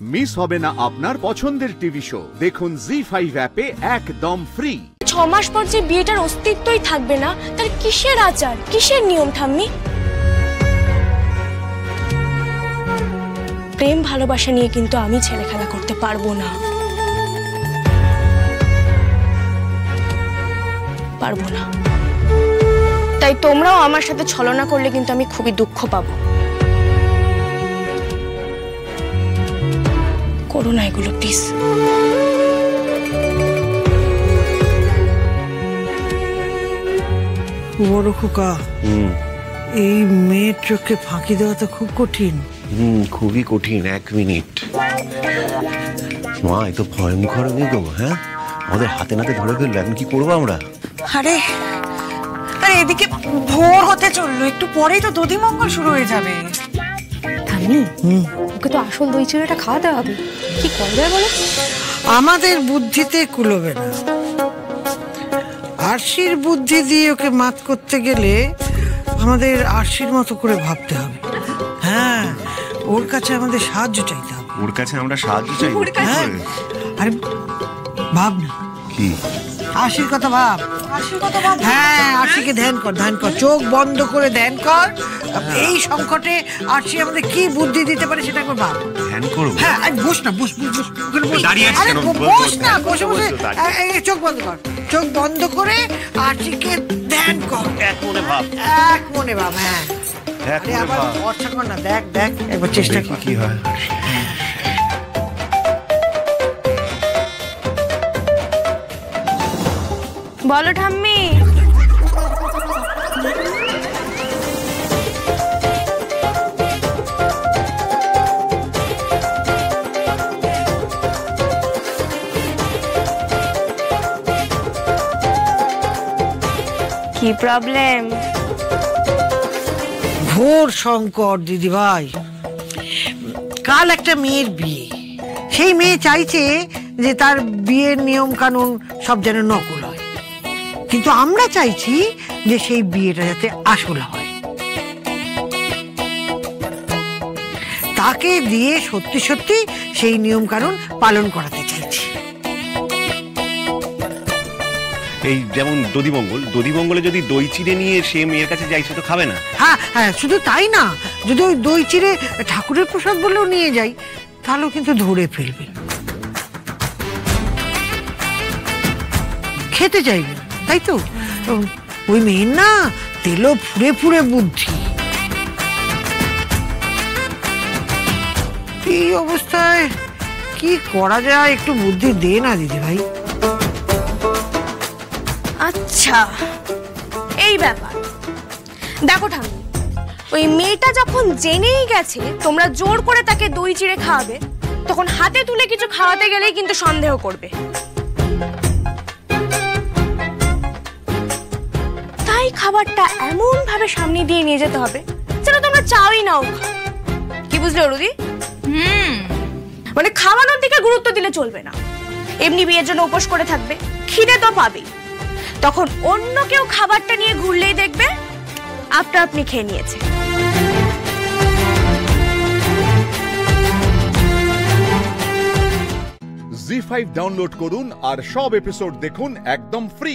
Miss হবে না আপনার পছন্দের টিভি শো। দেখুন জি5 অ্যাপে একদম ফ্রি। 6 মাস পর যে বিয়েটার অস্তিত্বই থাকবে না, তার কিসের আচার, কিসের নিয়ম ঠাম্মি? প্রেম ভালোবাসা নিয়ে কিন্তু আমি ছেলে খেলা করতে পারবো না, পারবো না। তাই তোমরাও আমার সাথে ছলনা করলে কিন্তু আমি খুবই দুঃখ পাবো। করো না এগুলো প্লিজ। বড় খোকা, এই মেয়ের চোখে ফাঁকি দেওয়া তো খুব কঠিন। খুবই কঠিন। 1 মিনিট মা, এত ভয়ঙ্কর নেই গো। হ্যাঁ, আমাদের হাতে নাতে ধরে ফেললো, এখন কি করবো আমরা? আরে আরে এদিকে ভোর হতে চললো, একটু পরেই তো দধিমঙ্গল শুরু হয়ে যাবে। ঠাম্মি, ওকে তো আসল দই চিড়েটা খাওয়াতে হবে। কি করবে বলো? আমাদের বুদ্ধিতে কুলোবে না। আরশির বুদ্ধি দিয়ে ওকে মাত করতে গেলে আমাদের আরশির মতো করে ভাবতে হবে। হ্যাঁ, ওর কাছে আমাদের সাহায্য চাইতে হবে। ওর কাছে আমরা সাহায্য চাই? হ্যাঁ, আরে ভাব না। কি? আরশির কথা ভাব, আরশির কথা ভাব। হ্যাঁ, আরশিকে ধ্যান কর, ধ্যান কর, চোখ বন্ধ করে ধ্যান কর। এই সংকটে আরশি আমাদের কি বুদ্ধি দিতে পারে সেটা একবার ভাব। ধ্যান করব? হ্যাঁ, বস না, বস বস বস। দাঁড়িয়ে আছিস কেন? বস না, বসে বসে চোখ বন্ধ কর, চোখ বন্ধ করে আরশিকে ধ্যান কর। এক মনে ভাব, এক মনে ভাব। হ্যাঁ, এক মনে ভাব। ভরসা কর না, দেখ দেখ একবার চেষ্টা কর কি হয়। বলো ঠাম্মি। কি প্রবলেম? ঘোর সংকট দিদি ভাই। কাল একটা মেয়ের বিয়ে, সেই মেয়ে চাইছে যে তার বিয়ের নিয়ম কানুন সব যেন নকল হয়, কিন্তু আমরা চাইছি যে সেই বিয়েটা যাতে আসল হয়। তাকে দিয়ে সত্যি সত্যি সেই নিয়ম কানুন পালন করাতে চাইছি। এই যেমন দধিমঙ্গলে যদি দই চিড়ে নিয়ে সে মেয়ের কাছে যাই, সে তো খাবে না। হ্যাঁ হ্যাঁ, শুধু তাই না, যদি ওই দই চিড়ে ঠাকুরের প্রসাদ বলেও নিয়ে যাই, তাহলেও কিন্তু ধরে ফেলবে, খেতে চাইবে না, তাই তো? ওই মেয়ের না তেলো ফুরে ফুরে বুদ্ধি। এই অবস্থায় কি করা যায়, একটু বুদ্ধি দে না দিদি ভাই। আচ্ছা, এই ব্যাপার। দেখো ঠাম্মি, ওই মেয়েটা যখন জেনেই গেছে তোমরা জোর করে তাকে দই চিড়ে খাওয়াবে, তখন হাতে তুলে কিছু খাওয়াতে গেলেই কিন্তু সন্দেহ করবে। তাই খাবারটা এমন ভাবে সামনে দিয়ে নিয়ে যেতে হবে যেন তোমরা চাওই না ও খাও। কি বুঝলে অরুদি? মানে খাওয়ানোর দিকে গুরুত্ব দিলে চলবে না। এমনি বিয়ের জন্য উপোস করে থাকবে, খিদে তো পাবেই। তখন অন্য কেউ খাবারটা নিয়ে ঘুরলেই দেখবে আপনা আপনি খেয়ে নিয়েছে। জি5 ডাউনলোড করুন আর সব এপিসোড দেখুন একদম ফ্রি।